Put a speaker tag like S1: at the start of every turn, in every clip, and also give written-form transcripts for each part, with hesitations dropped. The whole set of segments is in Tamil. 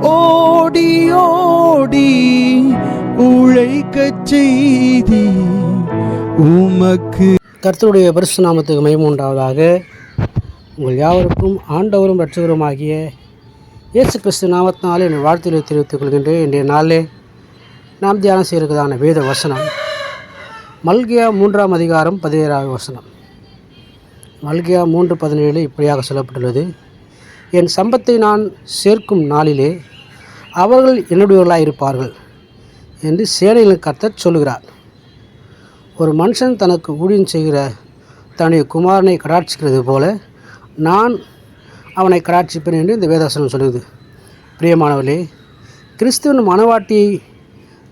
S1: ஓடி ஓடி உழைக்கச் செய்தி உமக்கு.
S2: கர்த்தருடைய பரிசுத்த நாமத்துக்கு மகிமை உண்டாவதாக. உங்கள் யாவருக்கும் ஆண்டவரும் இரட்சகருமாகிய இயேசு கிறிஸ்து நாமத்தினாலே என் வாழ்த்துக்களை தெரிவித்துக் கொள்கின்றேன். இன்றைய நாளிலே நாம் தியானம் செய்கிறதான வேத வசனம் மல்கியா 3ஆம் அதிகாரம் 17ஆவது வசனம். மல்கியா 3:17 இப்படியாக சொல்லப்பட்டுள்ளது: என் சம்பத்தை நான் சேர்க்கும் நாளிலே அவர்கள் என்னுடையவர்களாக இருப்பார்கள் என்று சேனைகளின் கர்த்தர் சொல்லுகிறார். ஒரு மனுஷன் தனக்கு ஊழியம் செய்கிற தன்னுடைய குமாரனை கடாட்சிக்கிறது போல நான் அவனை கடாட்சிப்பேன் என்று இந்த வேதவசனம் சொல்லுது. பிரியமானவர்களே, கிறிஸ்துவின் மனவாட்டியை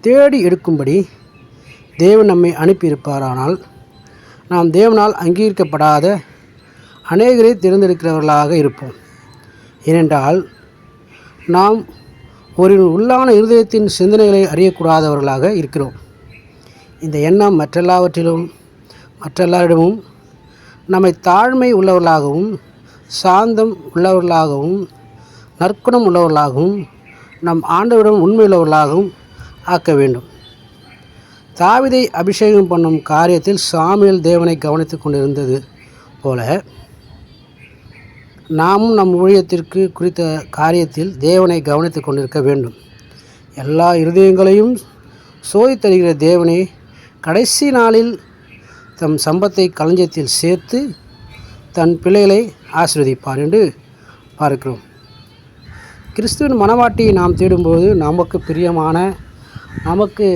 S2: தேடி எடுக்கும்படி தேவன் நம்மை அனுப்பியிருப்பாரானால் நாம் தேவனால் அங்கீகரிக்கப்படாத அநேகரை தேர்ந்தெடுக்கிறவர்களாக இருப்போம். ஏனென்றால் நாம் ஒரு உள்ளான இருதயத்தின் சிந்தனைகளை அறியக்கூடாதவர்களாக இருக்கிறோம். இந்த எண்ணம் மற்றெல்லாரிடமும் நம்மை தாழ்மை உள்ளவர்களாகவும் சாந்தம் உள்ளவர்களாகவும் நற்குணம் உள்ளவர்களாகவும் நம் ஆண்டவரிடம் உண்மையுள்ளவர்களாகவும் ஆக்க வேண்டும். தாவீதை அபிஷேகம் பண்ணும் காரியத்தில் சாமுவேல் தேவனை கவனித்து கொண்டிருந்தது போல நாமும் நம் ஊழியத்திற்கு குறித்த காரியத்தில் தேவனை கவனித்து கொண்டிருக்க வேண்டும். எல்லா இருதயங்களையும் சோதித்தருகிற தேவனே கடைசி நாளில் தம் சம்பத்தை களஞ்சியத்தில் சேர்த்து தன் பிள்ளைகளை ஆசீர்வதிப்பார் என்று பார்க்கிறோம். கிறிஸ்துவின் மனவாட்டியை நாம் தேடும்போது நமக்கு பிரியமான, நமக்கு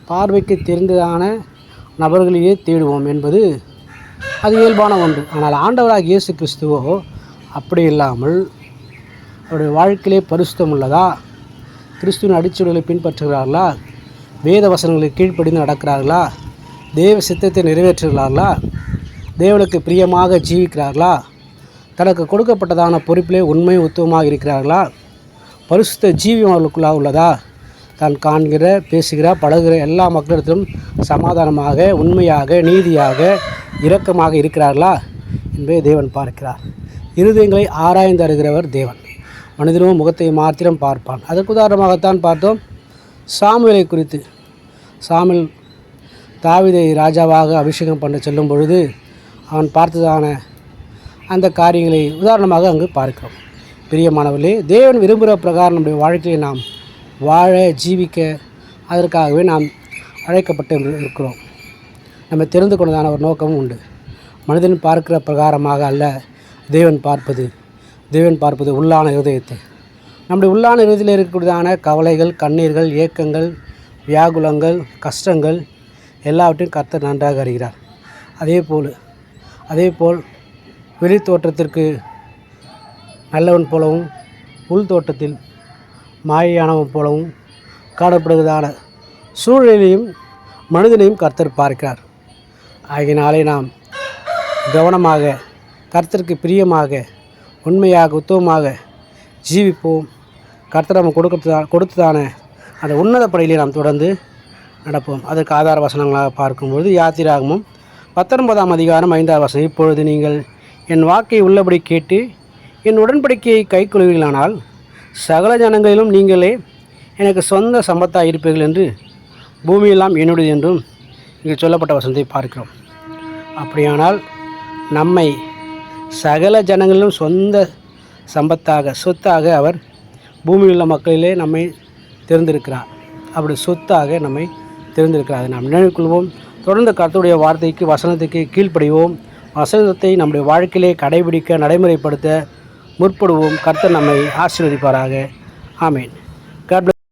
S2: பார்வைக்கு தெரிந்ததான நபர்களையே தேடுவோம் என்பது அது இயல்பான ஒன்று. ஆனால் ஆண்டவராக இயேசு கிறிஸ்துவோ அப்படி இல்லாமல் அவருடைய வாழ்க்கையிலே பரிசுத்தம் உள்ளதா, கிறிஸ்துவின் அடிச்சுவடுகளை பின்பற்றுகிறார்களா, வேத வசனங்களுக்கு கீழ்ப்படிந்து நடக்கிறார்களா, தேவ சித்தத்தை நிறைவேற்றுகிறார்களா, தேவனுக்கு பிரியமாக ஜீவிக்கிறார்களா, தனக்கு கொடுக்கப்பட்டதான பொறுப்பிலே உண்மை உத்துவமாக இருக்கிறார்களா, பரிசுத்த ஜீவியம் அவர்களுக்குள்ளாக உள்ளதா, தான் காண்கிற, பேசுகிற, பழகுகிற எல்லா மக்களிடத்திலும் சமாதானமாக, உண்மையாக, நீதியாக, இரக்கமாக இருக்கிறார்களா என்பதை தேவன் பார்க்கிறார். இருதயங்களை ஆராய்ந்து அறிகிறவர் தேவன். மனிதனும் முகத்தை மாத்திரம் பார்ப்பான். அதற்கு உதாரணமாகத்தான் பார்த்தோம் சாமுவேலை குறித்து. சாமுவேல் தாவீதை ராஜாவாக அபிஷேகம் பண்ண செல்லும் பொழுது அவன் பார்த்ததான அந்த காரியங்களை உதாரணமாக அங்கு பார்க்கிறோம். பிரியமானவர்களே, தேவன் விரும்புகிற பிரகாரம் நம்முடைய வாழ்க்கையை நாம் வாழ, ஜீவிக்க, அதற்காகவே நாம் அழைக்கப்பட்டு இருக்கிறோம். நம்ம தெரிந்து கொண்டதான ஒரு நோக்கமும் உண்டு. மனிதன் பார்க்கிற பிரகாரமாக அல்ல தேவன் பார்ப்பது உள்ளான இருதயத்தை. நம்முடைய உள்ளான இருதயத்தில் இருக்கக்கூடியதான கவலைகள், கண்ணீர்கள், ஏக்கங்கள், வியாகுலங்கள், கஷ்டங்கள் எல்லாவற்றையும் கர்த்தர் நன்றாக அறிகிறார். அதேபோல் வெளி தோற்றத்திற்கு நல்லவன் போலவும் உள் தோட்டத்தில் மாயையானவன் போலவும் காணப்படுவதான சூழ்நிலையும் மனிதனையும் கர்த்தர் பார்க்கிறார். ஆகினாலே நாம் கவனமாக, கர்த்தருக்கு பிரியமாக, உண்மையாக, உத்தமமாக ஜீவிப்போம். கர்த்தர் நம்ம கொடுத்ததான அந்த உன்னத படையிலே நாம் தொடர்ந்து நடப்போம். அதற்கு ஆதார வசனங்களாக பார்க்கும்போது யாத்திராகமம் 19ஆம் அதிகாரம் 5ஆவது வசனம்: இப்பொழுது நீங்கள் என் வாக்கை உள்ளபடி கேட்டு என் உடன்படிக்கையை கைக்கொள்வீர்களானால் சகல ஜனங்களிலும் நீங்களே எனக்கு சொந்த சம்பத்தாக இருப்பீர்கள் என்று பூமியெல்லாம் என்னுடையது என்றும் இங்கே சொல்லப்பட்ட வசனத்தை பார்க்கிறோம். அப்படியானால் நம்மை சகல ஜனங்களிலும் சொந்த சொத்தாக அவர் பூமியில் உள்ள மக்களிலே நம்மை தெரிந்திருக்கிறார். அப்படி சொத்தாக நம்மை தெரிந்திருக்கிறார். நாம் நினைவுகொள்வோம். தொடர்ந்து கர்த்தருடைய வார்த்தைக்கு, வசனத்துக்கு கீழ்ப்படிவோம். வசனத்தை நம்முடைய வாழ்க்கையிலே கடைபிடிக்க, நடைமுறைப்படுத்த முற்படுவோம். கர்த்தர் நம்மை ஆசீர்வதிப்பாராக. ஆமேன். God bless.